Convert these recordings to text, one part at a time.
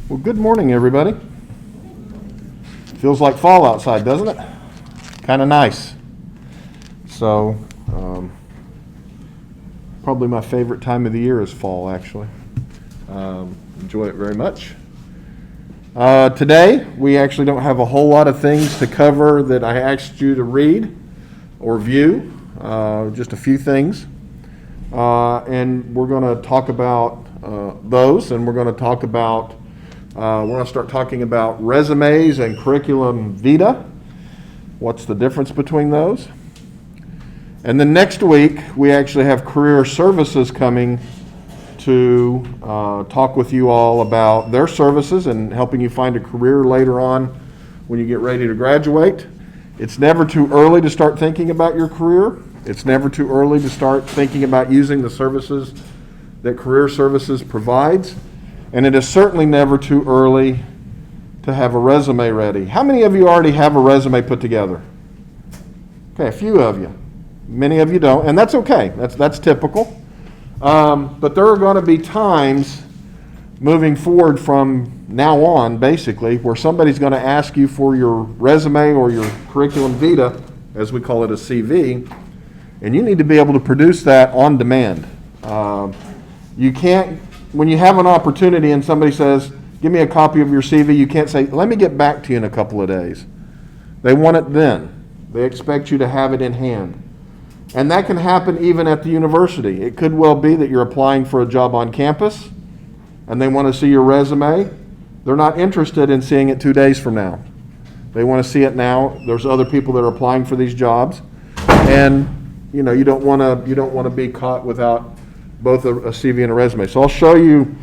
Well, good morning, everybody. Feels like fall outside, doesn't it? Kind of nice. So, probably my favorite time of the year is fall, actually. Enjoy it very much. Today, we actually don't have a whole lot of things to cover that I asked you to read or view, just a few things. And we're going to talk about those, and we're going to talk about we're going to start talking about resumes and curriculum vitae. What's the difference between those? And then next week, we actually have career services coming to talk with you all about their services and helping you find a career later on when you get ready to graduate. It's never too early to start thinking about your career. It's never too early to start thinking about using the services that career services provides. And it is certainly never too early to have a resume ready. How many of you already have a resume put together? Okay, a few of you. Many of you don't, and that's okay. That's typical. But there are going to be times moving forward from now on, basically, where somebody's going to ask you for your resume or your curriculum vitae, as we call it, a CV, and you need to be able to produce that on demand. You can't, when you have an opportunity and somebody says, give me a copy of your CV, you can't say, let me get back to you in a couple of days. They want it then. They expect you to have it in hand. And that can happen even at the university. It could well be that you're applying for a job on campus and they want to see your resume. They're not interested in seeing it 2 days from now. They want to see it now. There's other people that are applying for these jobs. And you don't want to be caught without both a CV and a resume. So I'll show you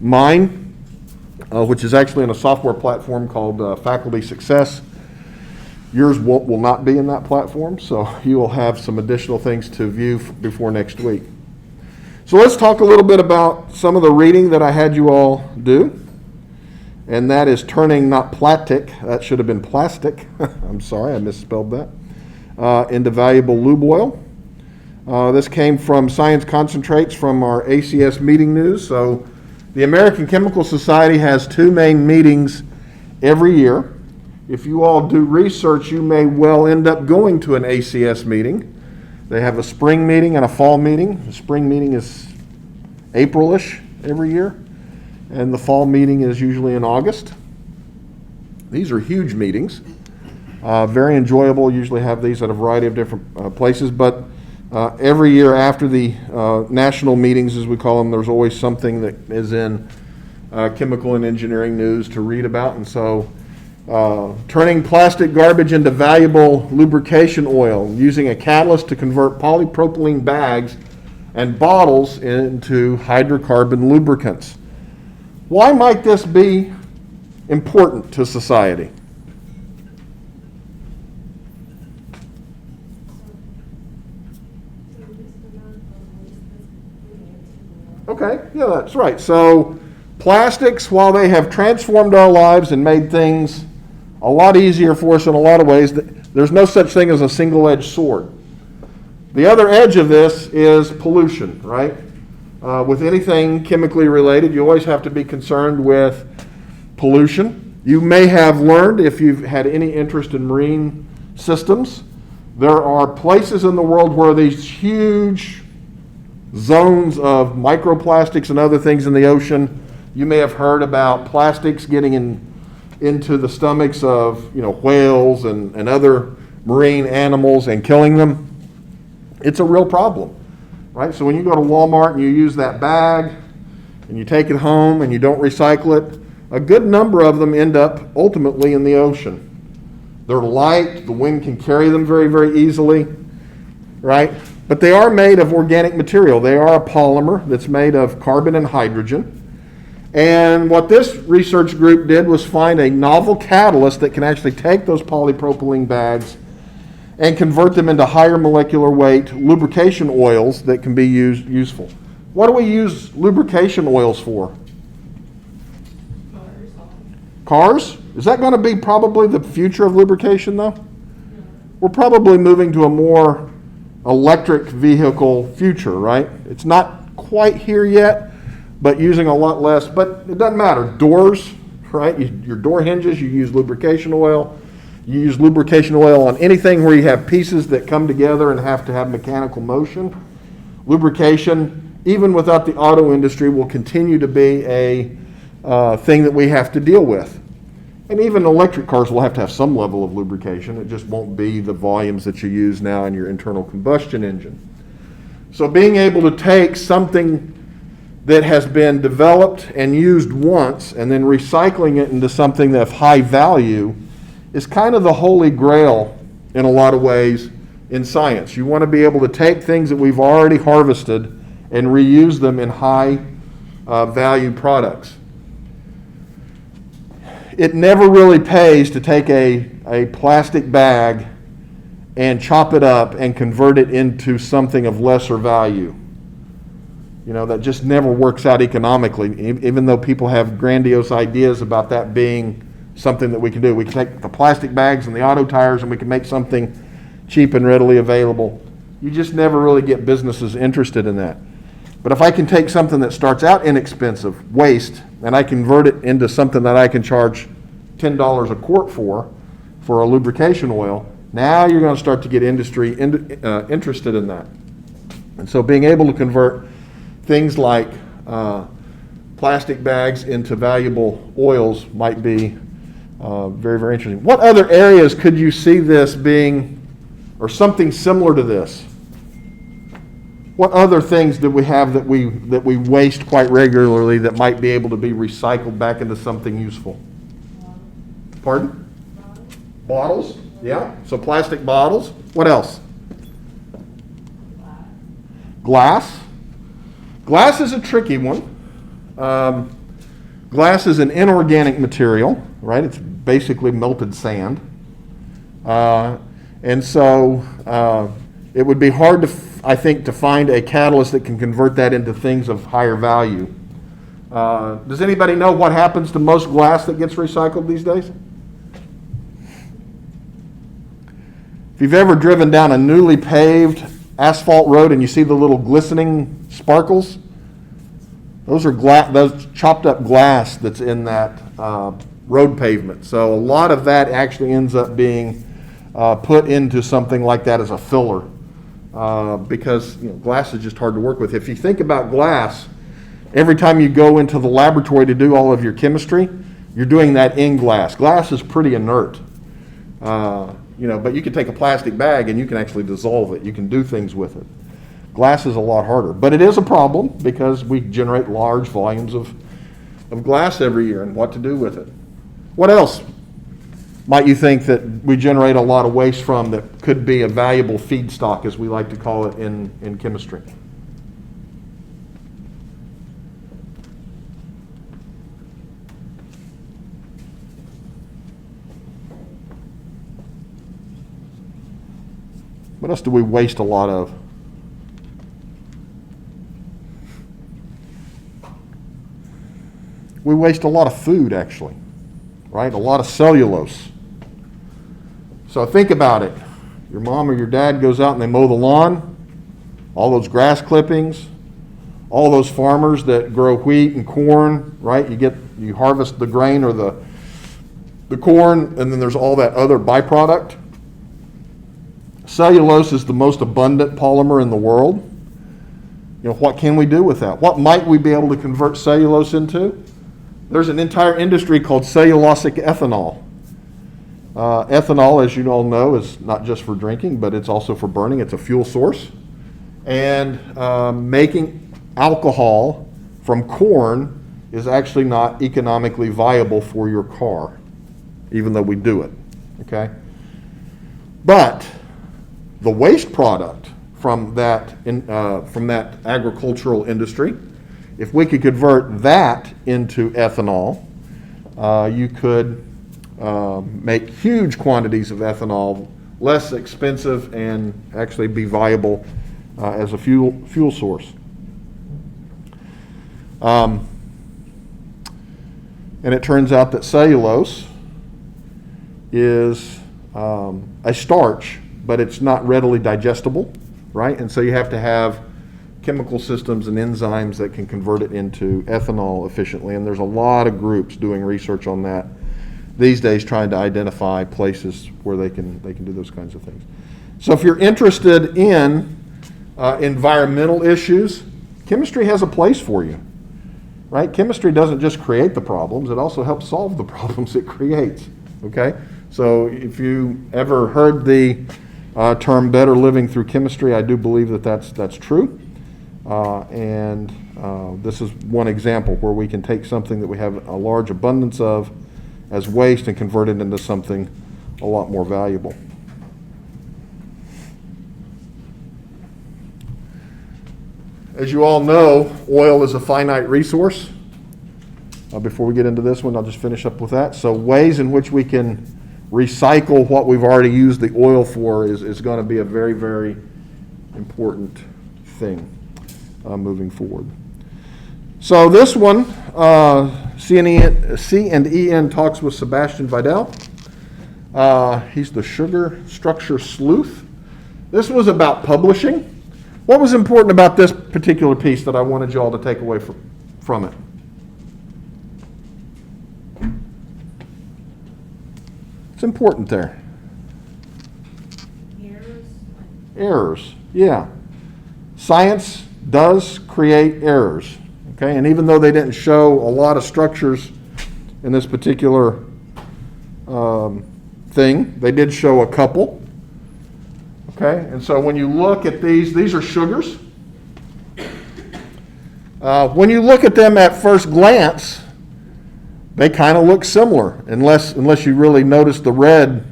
mine, which is actually in a software platform called Faculty Success. Yours will not be in that platform, so you will have some additional things to view before next week. So let's talk a little bit about some of the reading that I had you all do, and that is turning not plastic, that should have been plastic, I'm sorry, I misspelled that, into valuable lube oil. This came from Science Concentrates from our ACS meeting news. So the American Chemical Society has two main meetings every year. If you all do research, you may well end up going to an ACS meeting. They have a spring meeting and a fall meeting. The spring meeting is April-ish every year, and the fall meeting is usually in August. These are huge meetings, very enjoyable. Usually have these at a variety of different places, but every year after the national meetings, as we call them, there's always something that is in chemical and engineering news to read about. And so turning plastic garbage into valuable lubrication oil, using a catalyst to convert polypropylene bags and bottles into hydrocarbon lubricants. Why might this be important to society? Okay, yeah, that's right. So plastics, while they have transformed our lives and made things a lot easier for us in a lot of ways, there's no such thing as a single-edged sword. The other edge of this is pollution, right? With anything chemically related, you always have to be concerned with pollution. You may have learned, if you've had any interest in marine systems, there are places in the world where these huge zones of microplastics and other things in the ocean. You may have heard about plastics getting into the stomachs of whales and other marine animals and killing them. It's a real problem, right? So when you go to Walmart and you use that bag and you take it home and you don't recycle it, a good number of them end up ultimately in the ocean. They're light, the wind can carry them very, very easily, right? But they are made of organic material. They are a polymer that's made of carbon and hydrogen. And what this research group did was find a novel catalyst that can actually take those polypropylene bags and convert them into higher molecular weight lubrication oils that can be useful. What do we use lubrication oils for? Cars? Is that going to be probably the future of lubrication, though? We're probably moving to a more electric vehicle future, right? It's not quite here yet, but using a lot less. But it doesn't matter. Doors, right? Your door hinges, you use lubrication oil. You use lubrication oil on anything where you have pieces that come together and have to have mechanical motion. Lubrication, even without the auto industry, will continue to be a thing that we have to deal with. And even electric cars will have to have some level of lubrication. It just won't be the volumes that you use now in your internal combustion engine. So being able to take something that has been developed and used once and then recycling it into something of high value is kind of the holy grail in a lot of ways in science. You want to be able to take things that we've already harvested and reuse them in high value products. It never really pays to take a plastic bag and chop it up and convert it into something of lesser value. You know, that just never works out economically, even though people have grandiose ideas about that being something that we can do. We can take the plastic bags and the auto tires and we can make something cheap and readily available. You just never really get businesses interested in that. But if I can take something that starts out inexpensive, waste, and I convert it into something that I can charge $10 a quart for a lubrication oil, now you're going to start to get industry interested in that. And so being able to convert things like plastic bags into valuable oils might be very, very interesting. What other areas could you see this being, or something similar to this? What other things do we have that we waste quite regularly that might be able to be recycled back into something useful? Pardon? Bottles? Yeah. So plastic bottles. What else? Glass. Glass is a tricky one. Glass is an inorganic material, right? It's basically melted sand. And so it would be hard I think, to find a catalyst that can convert that into things of higher value. Does anybody know what happens to most glass that gets recycled these days? If you've ever driven down a newly paved asphalt road and you see the little glistening sparkles, those are those chopped up glass that's in that road pavement. So a lot of that actually ends up being put into something like that as a filler. Because glass is just hard to work with. If you think about glass, every time you go into the laboratory to do all of your chemistry, you're doing that in glass. Glass is pretty inert, but you can take a plastic bag and you can actually dissolve it. You can do things with it. Glass is a lot harder, but it is a problem because we generate large volumes of glass every year, and what to do with it. What else might you think that we generate a lot of waste from that could be a valuable feedstock, as we like to call it in chemistry? What else do we waste a lot of? We waste a lot of food, actually, right? A lot of cellulose. So think about it. Your mom or your dad goes out and they mow the lawn, all those grass clippings, all those farmers that grow wheat and corn, right? You harvest the grain or the corn, and then there's all that other byproduct. Cellulose is the most abundant polymer in the world. What can we do with that? What might we be able to convert cellulose into? There's an entire industry called cellulosic ethanol. Ethanol, as you all know, is not just for drinking, but it's also for burning. It's a fuel source. And making alcohol from corn is actually not economically viable for your car, even though we do it. Okay? But the waste product from that agricultural industry, if we could convert that into ethanol, you could make huge quantities of ethanol, less expensive, and actually be viable as a fuel source. And it turns out that cellulose is a starch, but it's not readily digestible, right? And so you have to have chemical systems and enzymes that can convert it into ethanol efficiently. And there's a lot of groups doing research on that these days, trying to identify places where they can do those kinds of things. So if you're interested in environmental issues, chemistry has a place for you, right? Chemistry doesn't just create the problems, it also helps solve the problems it creates, okay? So if you ever heard the term better living through chemistry, I do believe that that's true. And this is one example where we can take something that we have a large abundance of as waste and convert it into something a lot more valuable. As you all know, oil is a finite resource. Before we get into this one, I'll just finish up with that. So ways in which we can recycle what we've already used the oil for is going to be a very, very important thing moving forward. So this one, C&EN Talks with Sebastian Vidal. He's the sugar structure sleuth. This was about publishing. What was important about this particular piece that I wanted you all to take away from it? It's important there. Errors, yeah. Science does create errors, okay? And even though they didn't show a lot of structures in this particular thing, they did show a couple. Okay, and so when you look at these are sugars. When you look at them at first glance, they kind of look similar, unless you really notice the red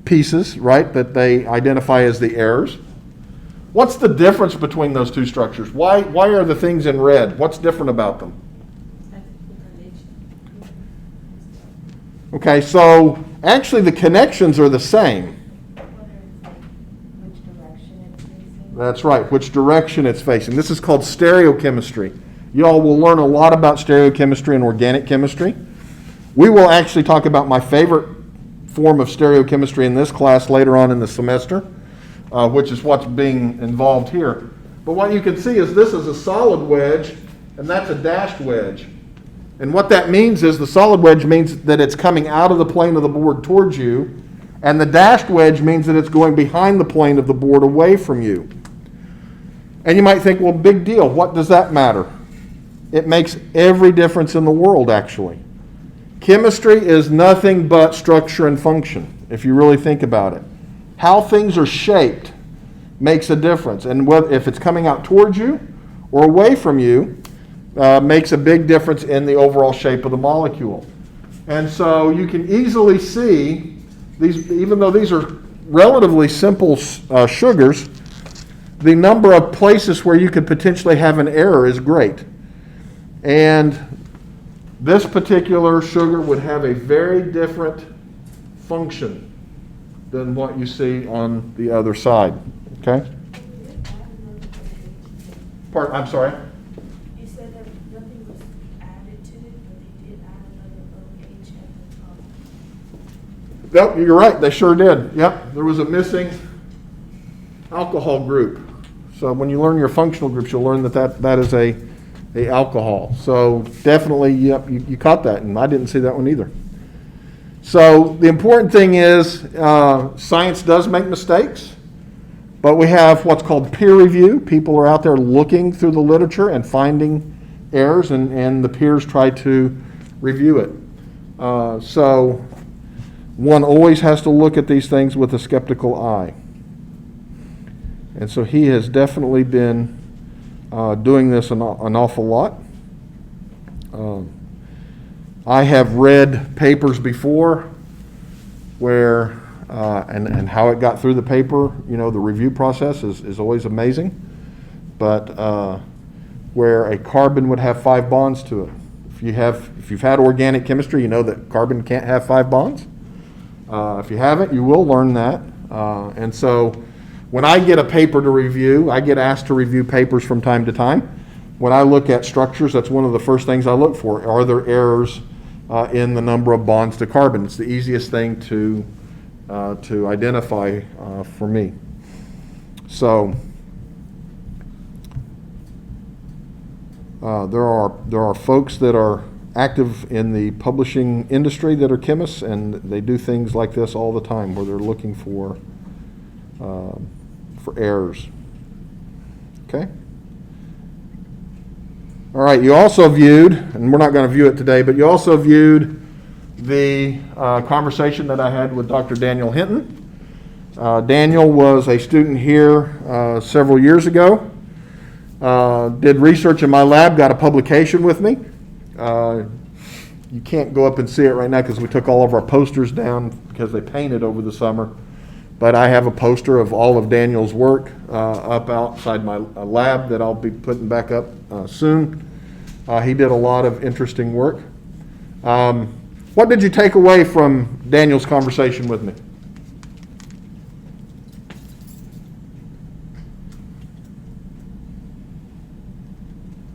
pieces, right, that they identify as the errors. What's the difference between those two structures? Why are the things in red? What's different about them? Okay, so actually the connections are the same. That's right, which direction it's facing. This is called stereochemistry. You all will learn a lot about stereochemistry and organic chemistry. We will actually talk about my favorite form of stereochemistry in this class later on in the semester, which is what's being involved here. But what you can see is this is a solid wedge, and that's a dashed wedge. And what that means is the solid wedge means that it's coming out of the plane of the board towards you, and the dashed wedge means that it's going behind the plane of the board away from you. And you might think, well, big deal. What does that matter? It makes every difference in the world, actually. Chemistry is nothing but structure and function, if you really think about it. How things are shaped makes a difference. And if it's coming out towards you or away from you, makes a big difference in the overall shape of the molecule. And so you can easily see, even though these are relatively simple sugars, the number of places where you could potentially have an error is great. And this particular sugar would have a very different function than what you see on the other side. Okay? I'm sorry? You said that nothing was added to it, but they did add another OH at the top. Yep, you're right. They sure did. Yep, there was a missing alcohol group. So when you learn your functional groups, you'll learn that is a alcohol. So definitely, yep, you caught that, and I didn't see that one either. So the important thing is science does make mistakes, but we have what's called peer review. People are out there looking through the literature and finding errors, and the peers try to review it. So one always has to look at these things with a skeptical eye. And so he has definitely been doing this an awful lot. I have read papers before where, and how it got through the paper, the review process is always amazing. But where a carbon would have 5 bonds to it. If you've had organic chemistry, you know that carbon can't have 5 bonds. If you haven't, you will learn that. And so when I get a paper to review, I get asked to review papers from time to time. When I look at structures, that's one of the first things I look for. Are there errors in the number of bonds to carbon? It's the easiest thing to identify for me. So There are folks that are active in the publishing industry that are chemists, and they do things like this all the time where they're looking for errors. Okay? All right, you also viewed, and we're not going to view it today, but you also viewed the conversation that I had with Dr. Daniel Hinton. Daniel was a student here several years ago. Did research in my lab, got a publication with me. You can't go up and see it right now because we took all of our posters down because they painted over the summer. But I have a poster of all of Daniel's work up outside my lab that I'll be putting back up soon. He did a lot of interesting work. What did you take away from Daniel's conversation with me?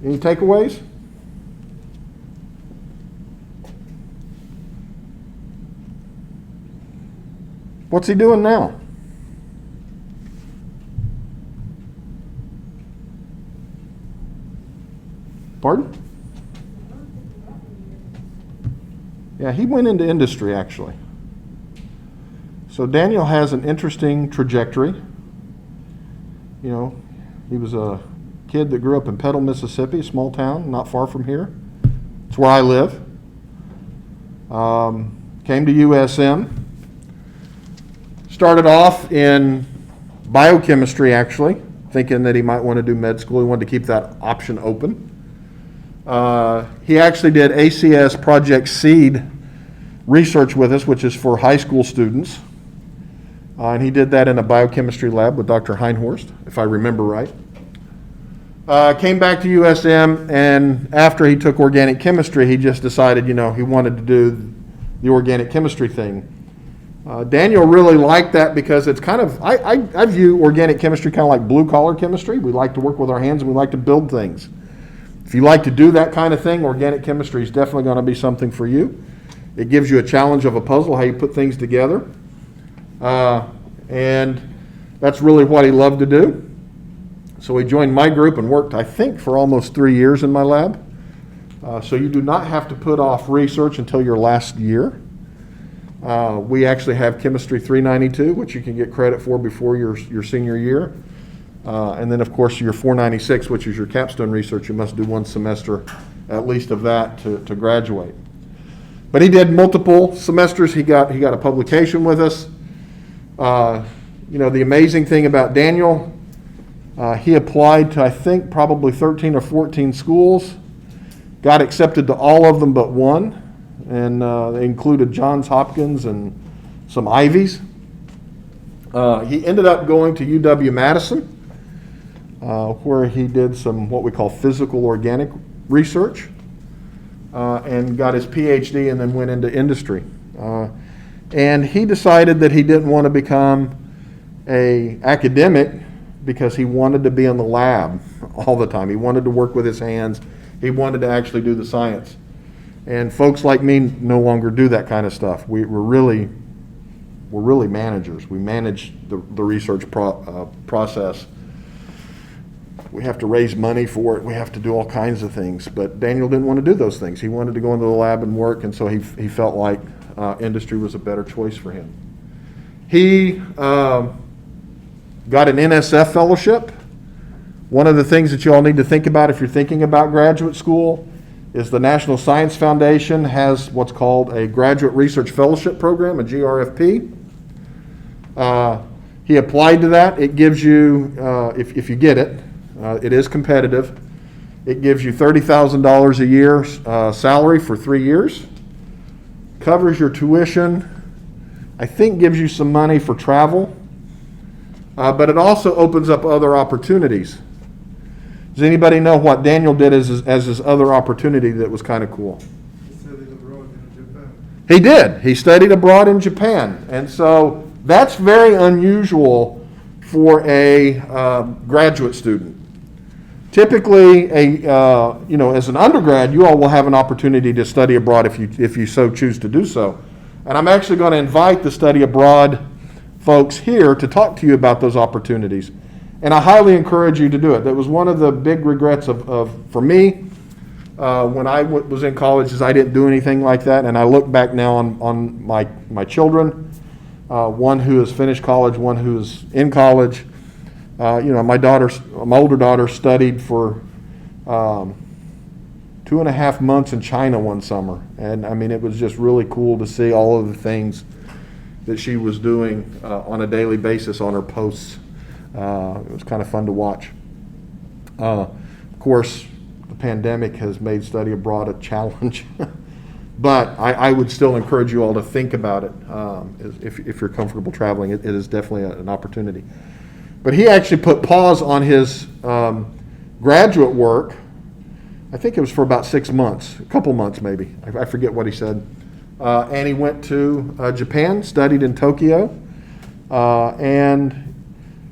Any takeaways? What's he doing now? Pardon? Yeah, he went into industry actually. So Daniel has an interesting trajectory. You know, he was a kid that grew up in Petal, Mississippi, a small town not far from here. It's where I live. Came to USM. Started off in biochemistry actually, thinking that he might want to do med school. He wanted to keep that option open. He actually did ACS Project Seed research with us, which is for high school students. And he did that in a biochemistry lab with Dr. Heinhorst, if I remember right. Came back to USM, and after he took organic chemistry, he just decided, he wanted to do the organic chemistry thing. Daniel really liked that because it's kind of, I view organic chemistry kind of like blue-collar chemistry. We like to work with our hands and we like to build things. If you like to do that kind of thing, organic chemistry is definitely going to be something for you. It gives you a challenge of a puzzle, how you put things together. And that's really what he loved to do. So he joined my group and worked, I think, for almost 3 years in my lab. So you do not have to put off research until your last year. We actually have Chemistry 392, which you can get credit for before your senior year. And then, of course, your 496, which is your capstone research. You must do one semester at least of that to graduate. But he did multiple semesters. He got a publication with us. The amazing thing about Daniel, he applied to, I think, probably 13 or 14 schools, got accepted to all of them but one, and they included Johns Hopkins and some Ivies. He ended up going to UW-Madison, where he did some what we call physical organic research, and got his PhD and then went into industry. And he decided that he didn't want to become an academic because he wanted to be in the lab all the time. He wanted to work with his hands. He wanted to actually do the science. And folks like me no longer do that kind of stuff. We're really managers. We manage the research process. We have to raise money for it. We have to do all kinds of things. But Daniel didn't want to do those things. He wanted to go into the lab and work, and so he felt like industry was a better choice for him. He got an NSF fellowship. One of the things that you all need to think about if you're thinking about graduate school is the National Science Foundation has what's called a Graduate Research Fellowship Program, a GRFP. He applied to that. It gives you, if you get it, it is competitive. It gives you $30,000 a year salary for 3 years, covers your tuition, I think gives you some money for travel, but it also opens up other opportunities. Does anybody know what Daniel did as his other opportunity that was kind of cool? He studied abroad in Japan. He did. He studied abroad in Japan. And so that's very unusual for a graduate student. Typically, as an undergrad, you all will have an opportunity to study abroad if you so choose to do so. And I'm actually going to invite the study abroad folks here to talk to you about those opportunities. And I highly encourage you to do it. That was one of the big regrets for me when I was in college is I didn't do anything like that, and I look back now on my children, one who has finished college, one who is in college. My older daughter studied for 2.5 months in China one summer, and I mean it was just really cool to see all of the things that she was doing on a daily basis on her posts. It was kind of fun to watch. Of course, the pandemic has made study abroad a challenge, but I would still encourage you all to think about it if you're comfortable traveling. It is definitely an opportunity. But he actually put pause on his graduate work. I think it was for about 6 months, a couple months maybe. I forget what he said. And he went to Japan, studied in Tokyo, and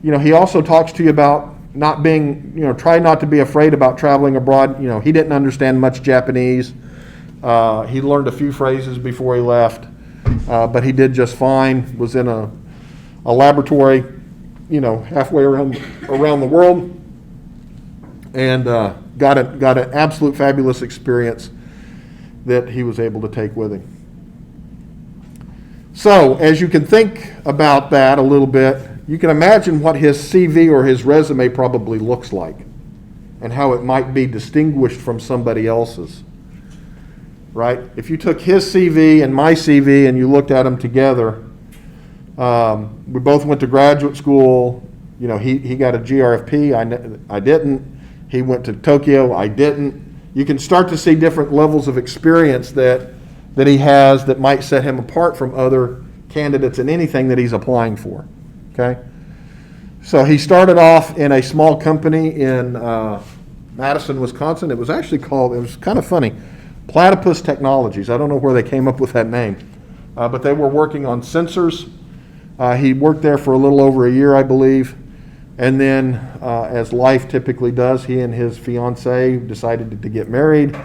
he also talks to you about not being, try not to be afraid about traveling abroad. He didn't understand much Japanese. He learned a few phrases before he left, but he did just fine. Was in a laboratory, halfway around the world, and got an absolute fabulous experience that he was able to take with him. So, as you can think about that a little bit, you can imagine what his CV or his resume probably looks like and how it might be distinguished from somebody else's, right? If you took his CV and my CV and you looked at them together, we both went to graduate school. He got a GRFP, I didn't. He went to Tokyo, I didn't. You can start to see different levels of experience that he has that might set him apart from other candidates in anything that he's applying for. Okay? So he started off in a small company in Madison, Wisconsin. It was actually called, it was kind of funny, Platypus Technologies. I don't know where they came up with that name, but they were working on sensors. He worked there for a little over a year, I believe. And then, as life typically does, he and his fiancee decided to get married,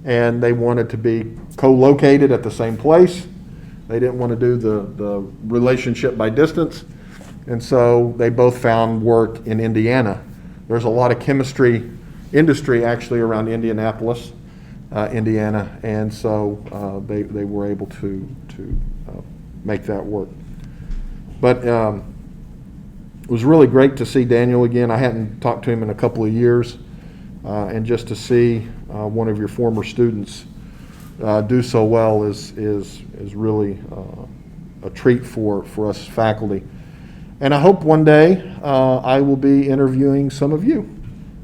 and they wanted to be co-located at the same place. They didn't want to do the relationship by distance, and so they both found work in Indiana. There's a lot of chemistry industry actually around Indianapolis, Indiana, and so they were able to make that work. But it was really great to see Daniel again. I hadn't talked to him in a couple of years, and just to see one of your former students do so well is really a treat for us faculty. And I hope one day I will be interviewing some of you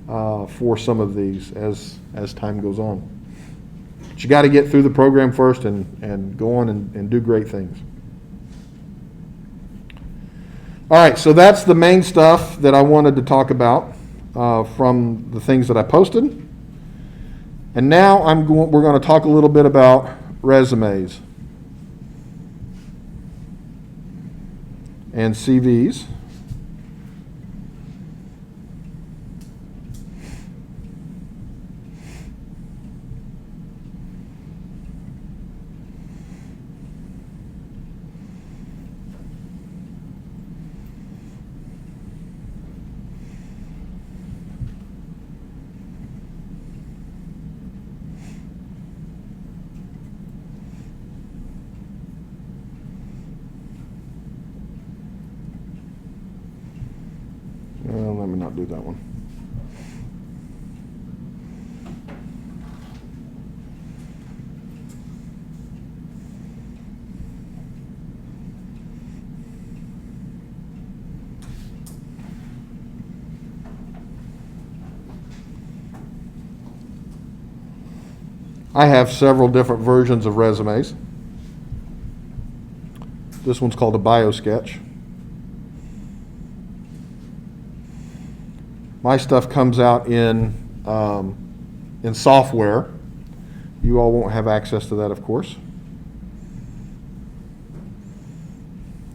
for some of these as time goes on. But you got to get through the program first and go on and do great things. All right, so that's the main stuff that I wanted to talk about from the things that I posted. And now we're going to talk a little bit about resumes and CVs. Well, let me not do that one. I have several different versions of resumes. This one's called a bio sketch. My stuff comes out in software. You all won't have access to that, of course.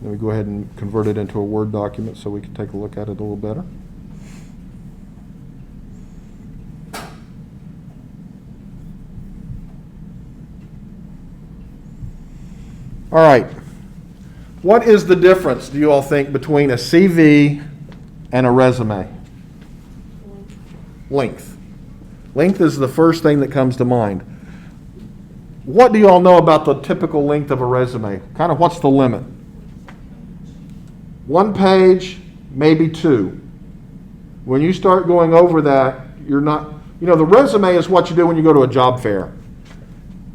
Let me go ahead and convert it into a Word document so we can take a look at it a little better. All right. What is the difference, do you all think, between a CV and a resume? Length. Length is the first thing that comes to mind. What do you all know about the typical length of a resume? Kind of what's the limit? 1 page, maybe 2. When you start going over that, you're not, the resume is what you do when you go to a job fair.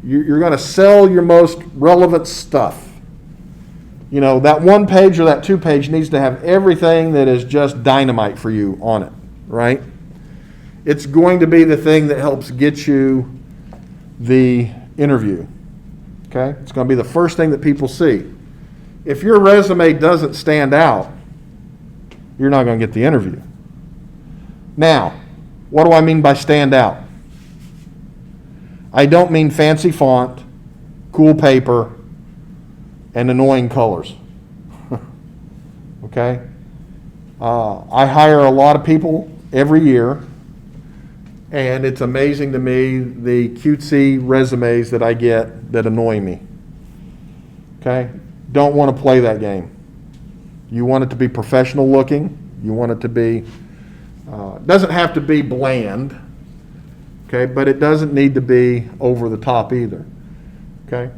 You're going to sell your most relevant stuff. That 1 page or that 2 page needs to have everything that is just dynamite for you on it, right? It's going to be the thing that helps get you the interview, okay? It's going to be the first thing that people see. If your resume doesn't stand out, you're not going to get the interview. Now, what do I mean by stand out? I don't mean fancy font, cool paper, and annoying colors. Okay? I hire a lot of people every year, and it's amazing to me the cutesy resumes that I get that annoy me. Okay? Don't want to play that game. You want it to be professional looking. You want it to be, doesn't have to be bland, okay, but it doesn't need to be over the top either. Okay?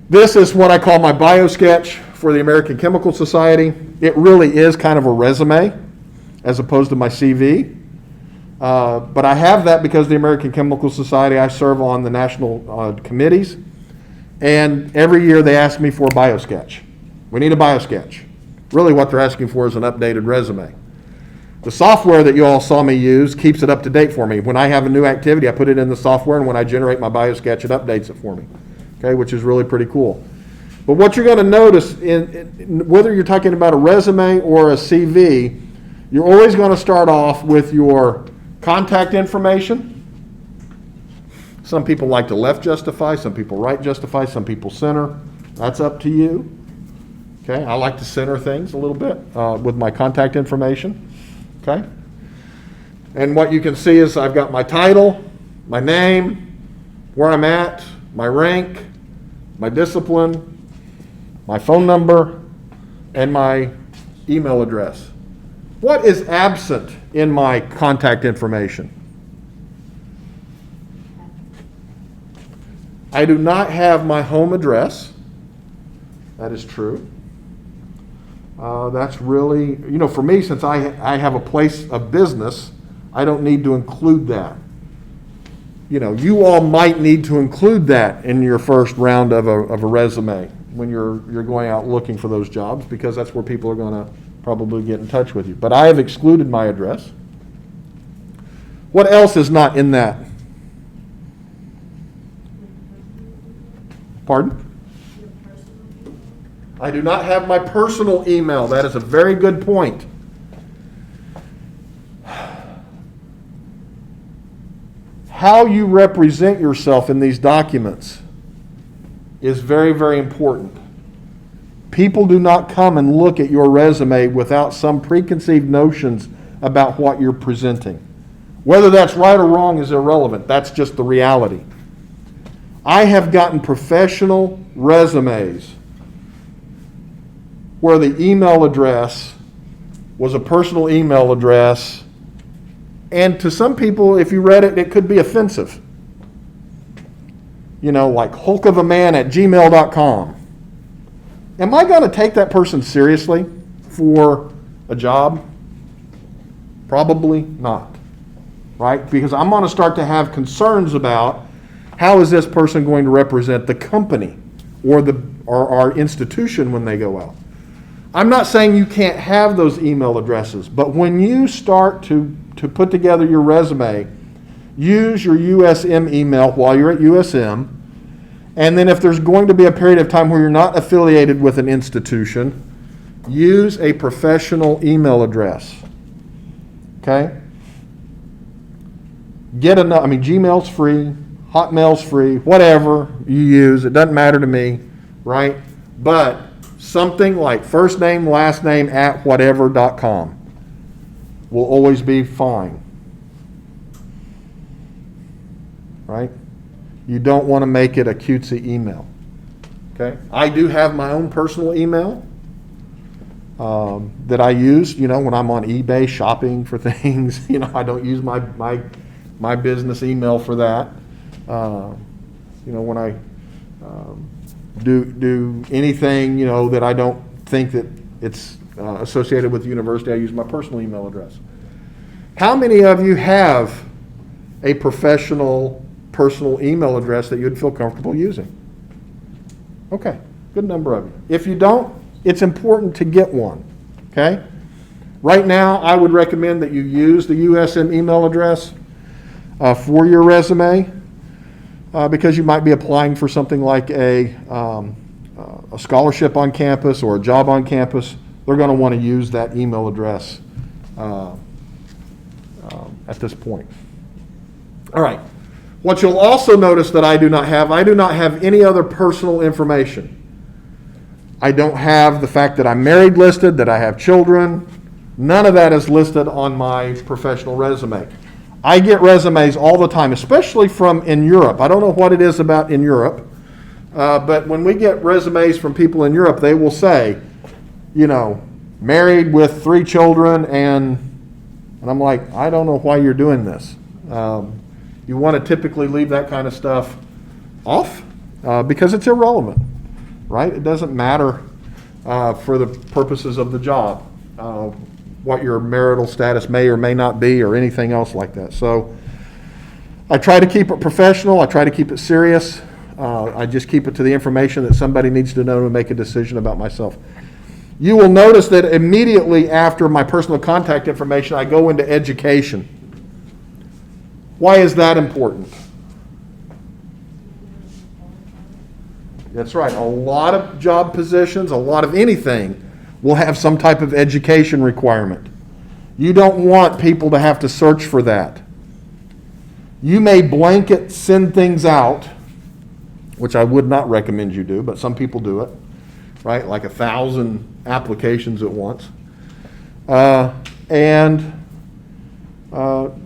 This is what I call my bio sketch for the American Chemical Society. It really is kind of a resume as opposed to my CV. But I have that because the American Chemical Society, I serve on the national committees, and every year they ask me for a bio sketch. We need a bio sketch. Really what they're asking for is an updated resume. The software that you all saw me use keeps it up to date for me. When I have a new activity, I put it in the software, and when I generate my bio sketch, it updates it for me, okay, which is really pretty cool. But what you're going to notice, whether you're talking about a resume or a CV, you're always going to start off with your contact information. Some people like to left justify, some people right justify, some people center. That's up to you. Okay, I like to center things a little bit with my contact information. Okay, and what you can see is I've got my title, my name, where I'm at, my rank, my discipline, my phone number, and my email address. What is absent in my contact information? I do not have my home address. That is true. That's really, for me, since I have a place of business, I don't need to include that. You all might need to include that in your first round of a resume when you're going out looking for those jobs, because that's where people are going to probably get in touch with you. But I have excluded my address. What else is not in that? Pardon? I do not have my personal email. That is a very good point. How you represent yourself in these documents is very, very important. People do not come and look at your resume without some preconceived notions about what you're presenting. Whether that's right or wrong is irrelevant. That's just the reality. I have gotten professional resumes where the email address was a personal email address, and to some people, if you read it, it could be offensive. Like hulkofaman@gmail.com. Am I going to take that person seriously for a job? Probably not, right? Because I'm going to start to have concerns about how is this person going to represent the company or our institution when they go out. I'm not saying you can't have those email addresses, but when you start to put together your resume, use your USM email while you're at USM, and then if there's going to be a period of time where you're not affiliated with an institution, use a professional email address. Okay? Gmail's free, Hotmail's free, whatever you use, it doesn't matter to me, right? But something like first name, last name @whatever.com will always be fine, right? You don't want to make it a cutesy email, okay? I do have my own personal email that I use, when I'm on eBay shopping for things. I don't use my my business email for that. When I do anything, that I don't think that it's associated with the university, I use my personal email address. How many of you have a professional personal email address that you'd feel comfortable using? Okay, good number of you. If you don't, it's important to get one, okay? Right now, I would recommend that you use the USM email address for your resume because you might be applying for something like a scholarship on campus or a job on campus. They're going to want to use that email address at this point. All right. What you'll also notice that I do not have any other personal information. I don't have the fact that I'm married listed, that I have children. None of that is listed on my professional resume. I get resumes all the time, especially from in Europe. I don't know what it is about in Europe, but when we get resumes from people in Europe, they will say, married with 3 children, and I'm like, I don't know why you're doing this. You want to typically leave that kind of stuff off because it's irrelevant, right? It doesn't matter for the purposes of the job. What your marital status may or may not be or anything else like that. So I try to keep it professional. I try to keep it serious. I just keep it to the information that somebody needs to know to make a decision about myself. You will notice that immediately after my personal contact information, I go into education. Why is that important? That's right. A lot of job positions, a lot of anything, will have some type of education requirement. You don't want people to have to search for that. You may blanket send things out, which I would not recommend you do, but some people do it, right? Like 1,000 applications at once.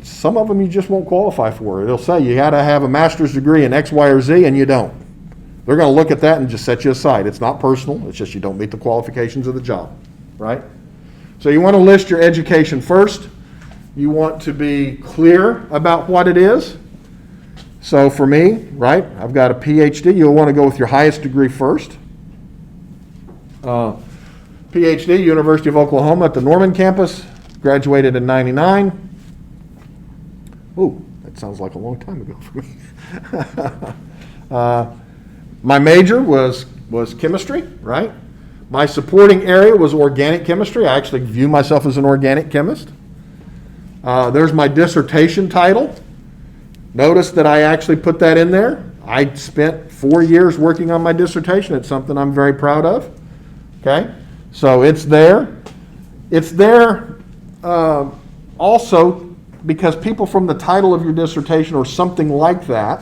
Some of them you just won't qualify for. It'll say you got to have a master's degree in X, Y, or Z, and you don't. They're going to look at that and just set you aside. It's not personal. It's just you don't meet the qualifications of the job, right? So you want to list your education first. You want to be clear about what it is. So for me, right, I've got a PhD. You'll want to go with your highest degree first. PhD, University of Oklahoma at the Norman campus. Graduated in '99. Ooh, that sounds like a long time ago for me. My major was chemistry, right? My supporting area was organic chemistry. I actually view myself as an organic chemist. There's my dissertation title. Notice that I actually put that in there. I spent 4 years working on my dissertation. It's something I'm very proud of. Okay? So it's there. It's there also because people from the title of your dissertation or something like that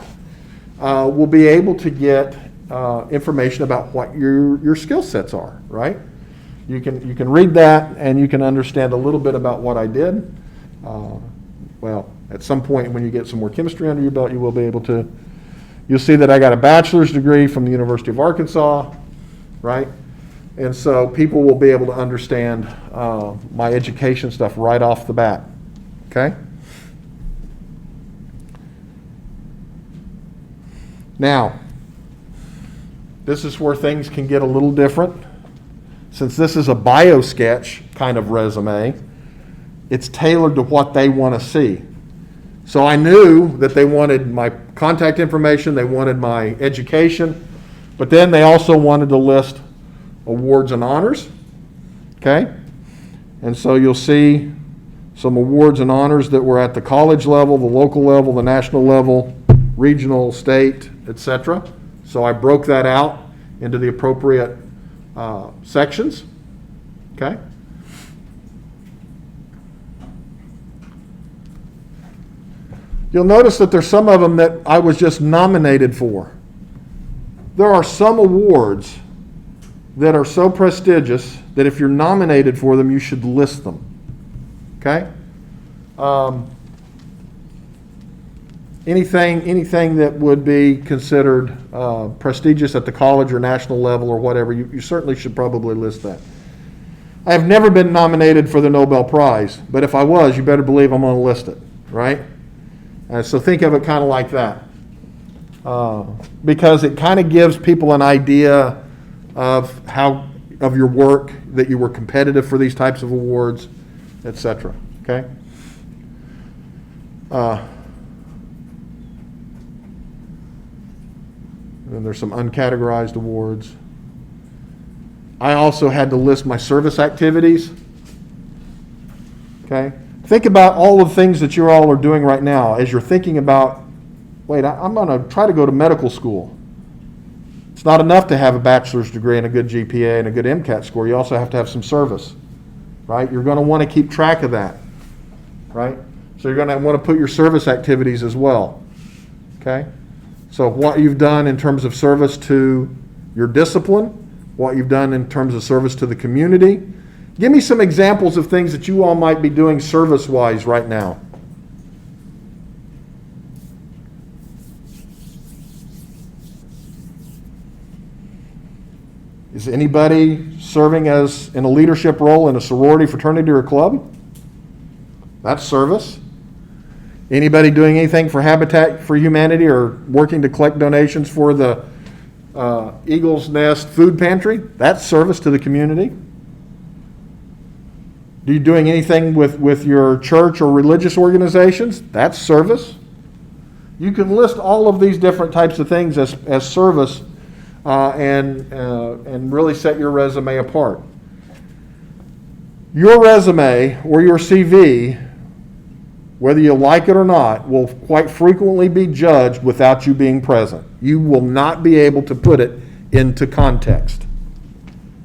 will be able to get information about what your skill sets are, right? You can read that and you can understand a little bit about what I did. Well, at some point when you get some more chemistry under your belt, you will be able to, you'll see that I got a bachelor's degree from the University of Arkansas, right? And so people will be able to understand my education stuff right off the bat, okay? Now, this is where things can get a little different. Since this is a bio-sketch kind of resume, it's tailored to what they want to see. So I knew that they wanted my contact information, they wanted my education, but then they also wanted to list awards and honors, okay? And so you'll see some awards and honors that were at the college level, the local level, the national level, regional, state, etc. So I broke that out into the appropriate sections, okay? You'll notice that there's some of them that I was just nominated for. There are some awards that are so prestigious that if you're nominated for them, you should list them, okay? Anything that would be considered prestigious at the college or national level or whatever, you certainly should probably list that. I have never been nominated for the Nobel Prize, but if I was, you better believe I'm going to list it, right? So think of it kind of like that. Because it kind of gives people an idea of your work, that you were competitive for these types of awards, etc. Okay? And there's some uncategorized awards. I also had to list my service activities. Okay? Think about all the things that you all are doing right now as you're thinking about, wait, I'm going to try to go to medical school. It's not enough to have a bachelor's degree and a good GPA and a good MCAT score. You also have to have some service, right? You're going to want to keep track of that, right? So you're going to want to put your service activities as well, okay? So what you've done in terms of service to your discipline, what you've done in terms of service to the community. Give me some examples of things that you all might be doing service-wise right now. Is anybody serving as in a leadership role in a sorority, fraternity, or club? That's service. Anybody doing anything for Habitat for Humanity or working to collect donations for the Eagle's Nest Food Pantry? That's service to the community. Are you doing anything with your church or religious organizations? That's service. You can list all of these different types of things as service and really set your resume apart. Your resume or your CV, whether you like it or not, will quite frequently be judged without you being present. You will not be able to put it into context.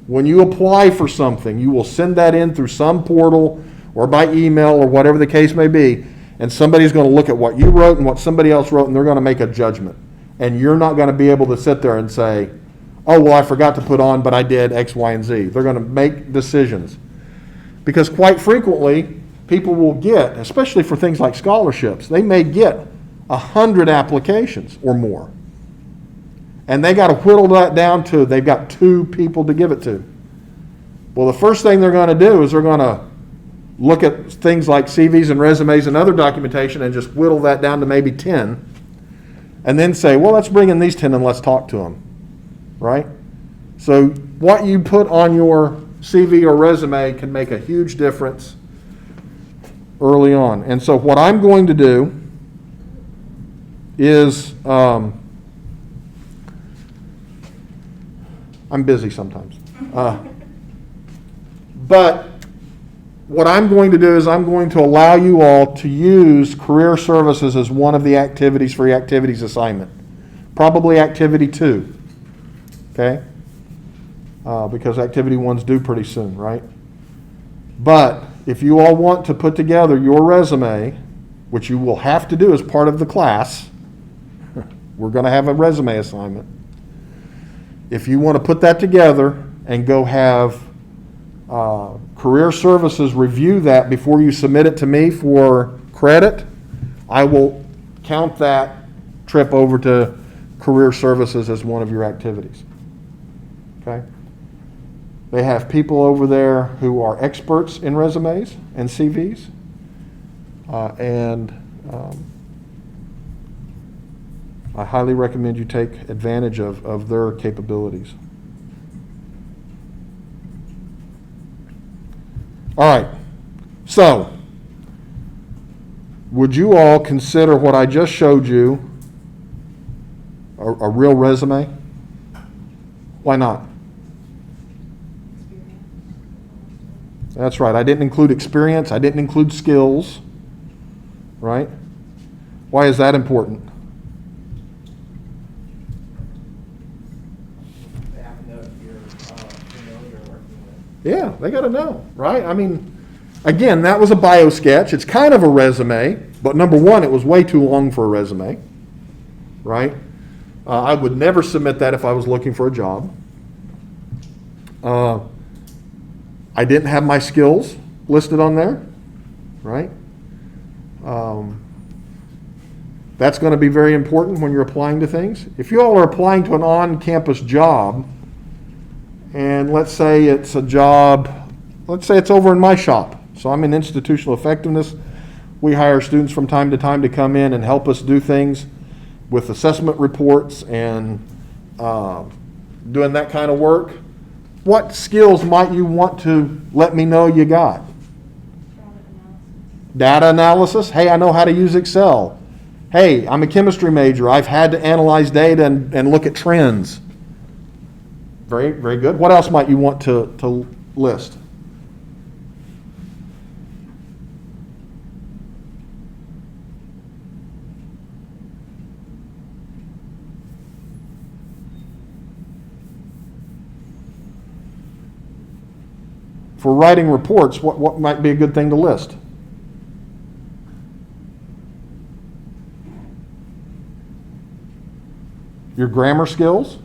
When you apply for something, you will send that in through some portal or by email or whatever the case may be, and somebody's going to look at what you wrote and what somebody else wrote, and they're going to make a judgment. And you're not going to be able to sit there and say, oh, well, I forgot to put on, but I did X, Y, and Z. They're going to make decisions. Because quite frequently, people will get, especially for things like scholarships, they may get 100 applications or more. And they got to whittle that down to, they've got 2 people to give it to. Well, the first thing they're going to do is they're going to look at things like CVs and resumes and other documentation and just whittle that down to maybe 10. And then say, well, let's bring in these 10 and let's talk to them. Right? So what you put on your CV or resume can make a huge difference early on. And so what I'm going to do is, I'm busy sometimes. But what I'm going to do is I'm going to allow you all to use career services as one of the activities for your activities assignment. Probably activity 2. Okay? Because activity 1's due pretty soon, right? But if you all want to put together your resume, which you will have to do as part of the class, we're going to have a resume assignment. If you want to put that together and go have career services review that before you submit it to me for credit, I will count that trip over to career services as one of your activities. Okay? They have people over there who are experts in resumes and CVs, and I highly recommend you take advantage of their capabilities. All right, so would you all consider what I just showed you a real resume? Why not? That's right. I didn't include experience. I didn't include skills. Right? Why is that important? They have to know if you're familiar working with. Yeah, they got to know, right? I mean, again, that was a bio sketch. It's kind of a resume, but number one, it was way too long for a resume, right? I would never submit that if I was looking for a job. I didn't have my skills listed on there, right? That's going to be very important when you're applying to things. If you all are applying to an on-campus job, and let's say it's a job, let's say it's over in my shop. So I'm in institutional effectiveness. We hire students from time to time to come in and help us do things with assessment reports and doing that kind of work. What skills might you want to let me know you got? Data analysis. Hey, I know how to use Excel. Hey, I'm a chemistry major. I've had to analyze data and look at trends. Very, very good. What else might you want to list? For writing reports, what might be a good thing to list? Your grammar skills,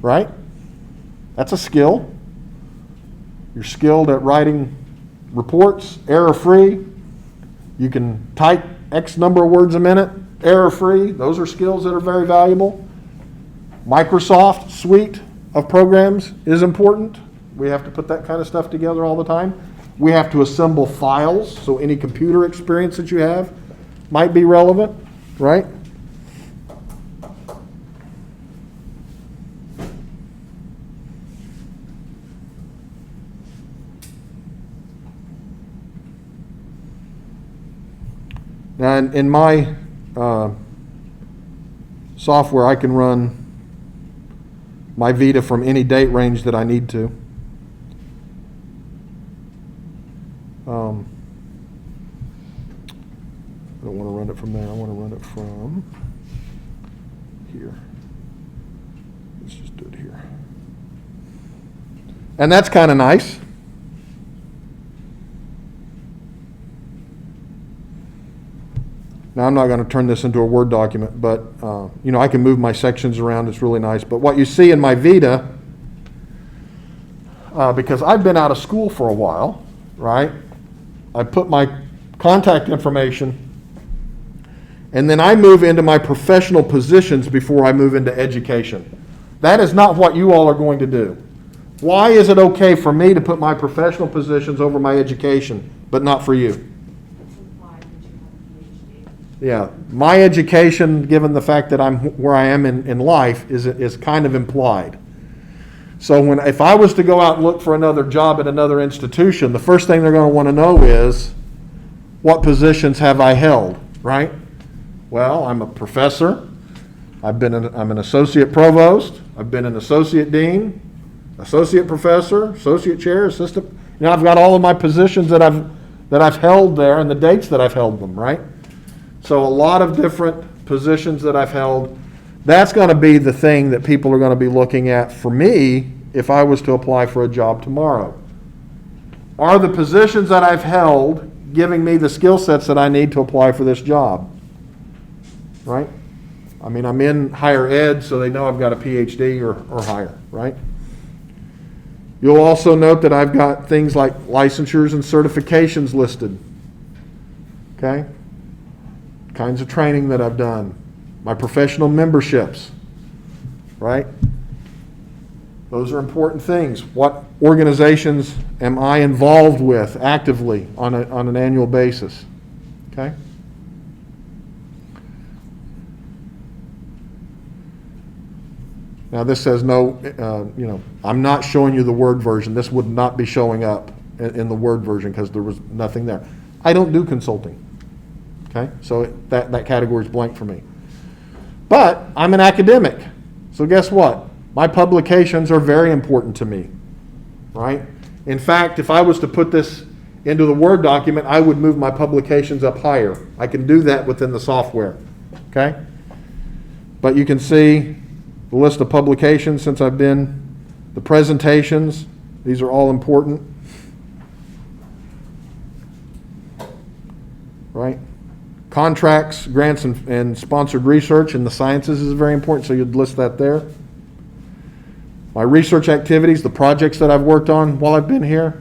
right? That's a skill. You're skilled at writing reports, error-free. You can type X number of words a minute, error-free. Those are skills that are very valuable. Microsoft suite of programs is important. We have to put that kind of stuff together all the time. We have to assemble files, so any computer experience that you have might be relevant, right? Now, in my software, I can run my Vita from any date range that I need to. I don't want to run it from there. I want to run it from here. Let's just do it here. And that's kind of nice. Now, I'm not going to turn this into a Word document, but I can move my sections around. It's really nice. But what you see in my Vita, because I've been out of school for a while, right? I put my contact information, and then I move into my professional positions before I move into education. That is not what you all are going to do. Why is it okay for me to put my professional positions over my education, but not for you? It's implied that you have a PhD. Yeah, my education, given the fact that I'm where I am in life, is kind of implied. So if I was to go out and look for another job at another institution, the first thing they're going to want to know is, what positions have I held, right? Well, I'm a professor. I'm an associate provost. I've been an associate dean, associate professor, associate chair, assistant. I've got all of my positions that I've held there and the dates that I've held them, right? So a lot of different positions that I've held. That's going to be the thing that people are going to be looking at for me if I was to apply for a job tomorrow. Are the positions that I've held giving me the skill sets that I need to apply for this job? Right? I mean, I'm in higher ed, so they know I've got a PhD or higher, right? You'll also note that I've got things like licensures and certifications listed. Okay? Kinds of training that I've done. My professional memberships, right? Those are important things. What organizations am I involved with actively on an annual basis? Okay? Now this says no, I'm not showing you the Word version. This would not be showing up in the Word version because there was nothing there. I don't do consulting. Okay? So that category is blank for me. But I'm an academic. So guess what? My publications are very important to me. Right? In fact, if I was to put this into the Word document, I would move my publications up higher. I can do that within the software. Okay? But you can see the list of publications since I've been, the presentations, these are all important. Right? Contracts, grants, and sponsored research in the sciences is very important, so you'd list that there. My research activities, the projects that I've worked on while I've been here.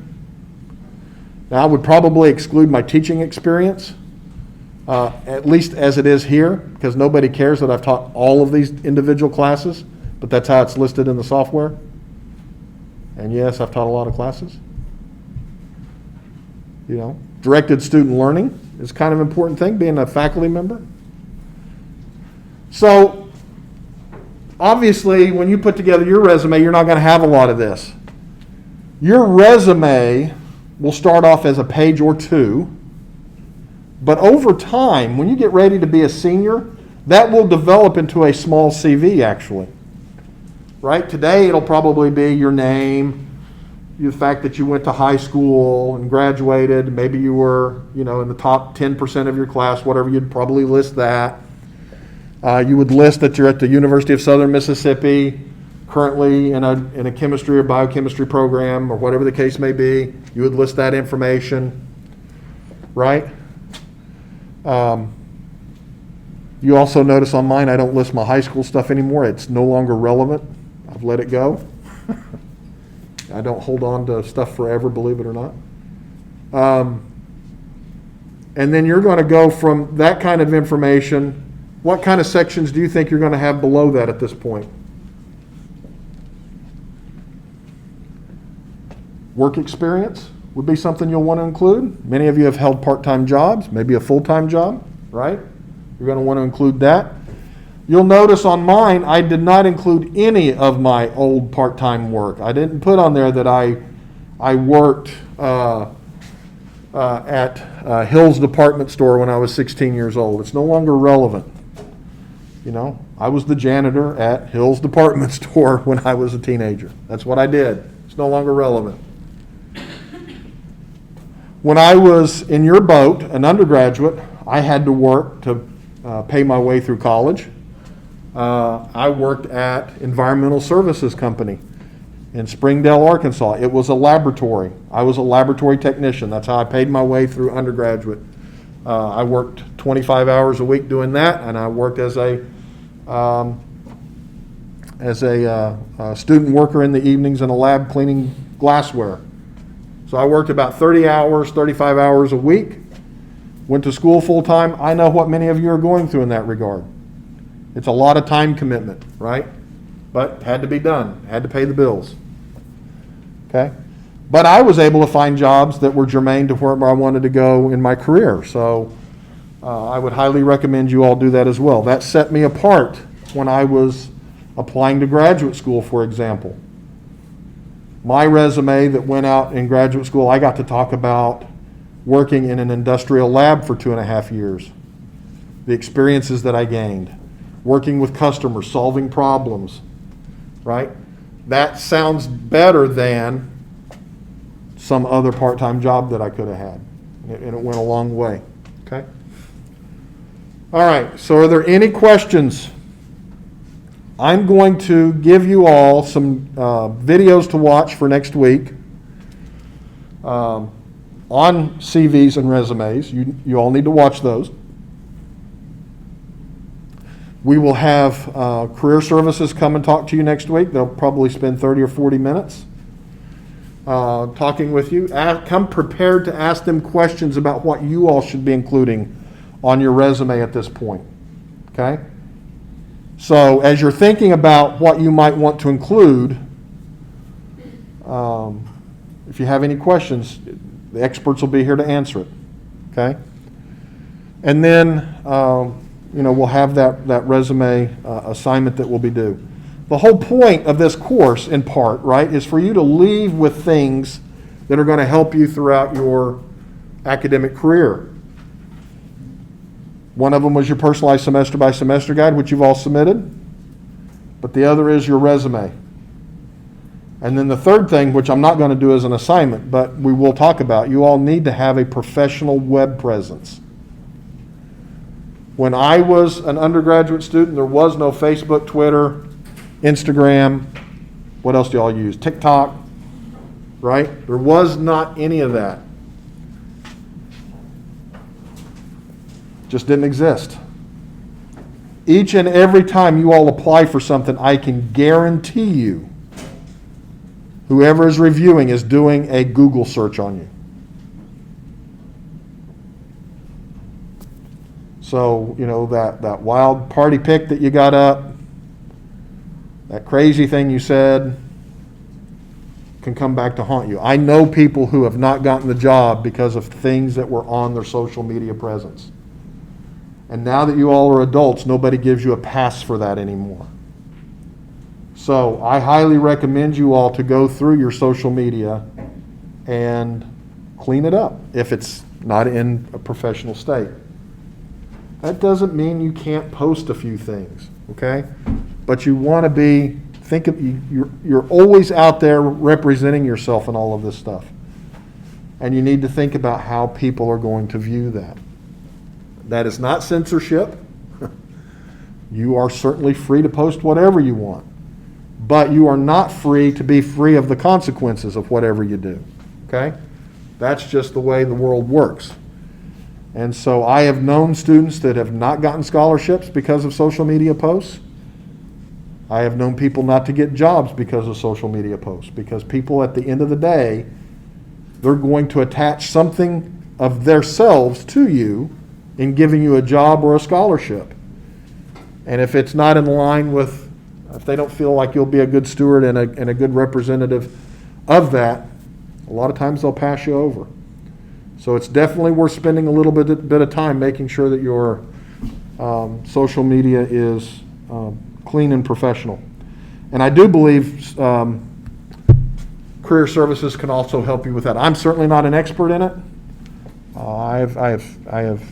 Now, I would probably exclude my teaching experience, at least as it is here, because nobody cares that I've taught all of these individual classes, but that's how it's listed in the software. And yes, I've taught a lot of classes. Directed student learning is kind of an important thing, being a faculty member. So, obviously, when you put together your resume, you're not going to have a lot of this. Your resume will start off as a page or two, but over time, when you get ready to be a senior, that will develop into a small CV, actually. Right? Today, it'll probably be your name, the fact that you went to high school and graduated, maybe you were, in the top 10% of your class, whatever, you'd probably list that. You would list that you're at the University of Southern Mississippi, currently in a chemistry or biochemistry program, or whatever the case may be. You would list that information, right? You also notice on mine, I don't list my high school stuff anymore. It's no longer relevant. I've let it go. I don't hold on to stuff forever, believe it or not. And then you're going to go from that kind of information. What kind of sections do you think you're going to have below that at this point? Work experience would be something you'll want to include. Many of you have held part-time jobs, maybe a full-time job, right? You're going to want to include that. You'll notice on mine, I did not include any of my old part-time work. I didn't put on there that I worked at Hill's department store when I was 16 years old. It's no longer relevant. I was the janitor at Hill's department store when I was a teenager. That's what I did. It's no longer relevant. When I was in your boat, an undergraduate, I had to work to pay my way through college. I worked at Environmental Services Company in Springdale, Arkansas. It was a laboratory. I was a laboratory technician. That's how I paid my way through undergraduate. I worked 25 hours a week doing that, and I worked as a student worker in the evenings in a lab cleaning glassware. So I worked about 30 hours, 35 hours a week, went to school full time. I know what many of you are going through in that regard. It's a lot of time commitment, right? But had to be done, had to pay the bills. Okay? But I was able to find jobs that were germane to where I wanted to go in my career. So I would highly recommend you all do that as well. That set me apart when I was applying to graduate school, for example. My resume that went out in graduate school, I got to talk about working in an industrial lab for 2.5 years. The experiences that I gained. Working with customers, solving problems, right? That sounds better than some other part-time job that I could have had. And it went a long way, okay? All right, so are there any questions? I'm going to give you all some videos to watch for next week on CVs and resumes. You all need to watch those. We will have career services come and talk to you next week. They'll probably spend 30 or 40 minutes talking with you. Come prepared to ask them questions about what you all should be including on your resume at this point. Okay? So as you're thinking about what you might want to include, if you have any questions, the experts will be here to answer it. Okay? And then we'll have that resume assignment that will be due. The whole point of this course, in part, right, is for you to leave with things that are going to help you throughout your academic career. One of them was your personalized semester by semester guide, which you've all submitted. But the other is your resume. And then the third thing, which I'm not going to do as an assignment, but we will talk about, you all need to have a professional web presence. When I was an undergraduate student, there was no Facebook, Twitter, Instagram. What else do y'all use? TikTok, right? There was not any of that. Just didn't exist. Each and every time you all apply for something, I can guarantee you, whoever is reviewing is doing a Google search on you. So, that wild party pic that you got up, that crazy thing you said, can come back to haunt you. I know people who have not gotten the job because of things that were on their social media presence. And now that you all are adults, nobody gives you a pass for that anymore. So I highly recommend you all to go through your social media and clean it up if it's not in a professional state. That doesn't mean you can't post a few things, okay? But you want to be, you're always out there representing yourself in all of this stuff. And you need to think about how people are going to view that. That is not censorship. You are certainly free to post whatever you want. But you are not free to be free of the consequences of whatever you do, okay? That's just the way the world works. And so I have known students that have not gotten scholarships because of social media posts. I have known people not to get jobs because of social media posts, because people at the end of the day, they're going to attach something of themselves to you in giving you a job or a scholarship. And if it's not in line with, if they don't feel like you'll be a good steward and a good representative of that, a lot of times they'll pass you over. So it's definitely worth spending a little bit of time making sure that your social media is clean and professional. And I do believe career services can also help you with that. I'm certainly not an expert in it. I have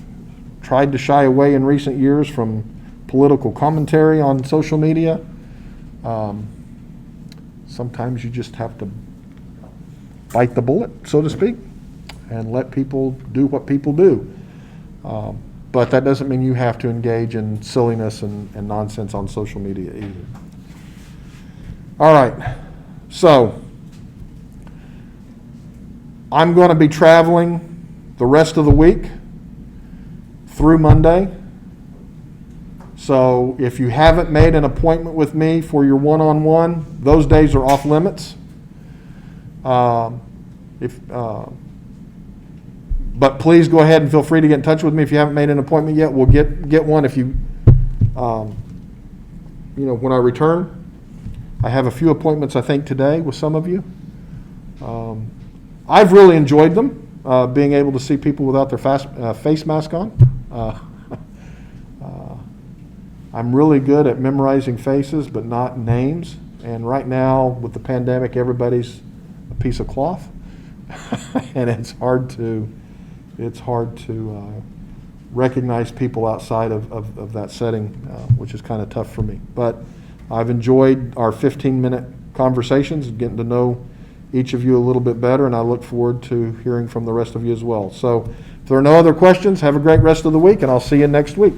tried to shy away in recent years from political commentary on social media. Sometimes you just have to bite the bullet, so to speak, and let people do what people do. But that doesn't mean you have to engage in silliness and nonsense on social media either. All right, so I'm going to be traveling the rest of the week through Monday. So if you haven't made an appointment with me for your one-on-one, those days are off limits. But please go ahead and feel free to get in touch with me if you haven't made an appointment yet. We'll get one if you, when I return. I have a few appointments, I think, today with some of you. I've really enjoyed them, being able to see people without their face mask on. I'm really good at memorizing faces, but not names. And right now, with the pandemic, everybody's a piece of cloth, and it's hard to recognize people outside of that setting, which is kind of tough for me. But I've enjoyed our 15-minute conversations, getting to know each of you a little bit better, and I look forward to hearing from the rest of you as well. So if there are no other questions, have a great rest of the week, and I'll see you next week.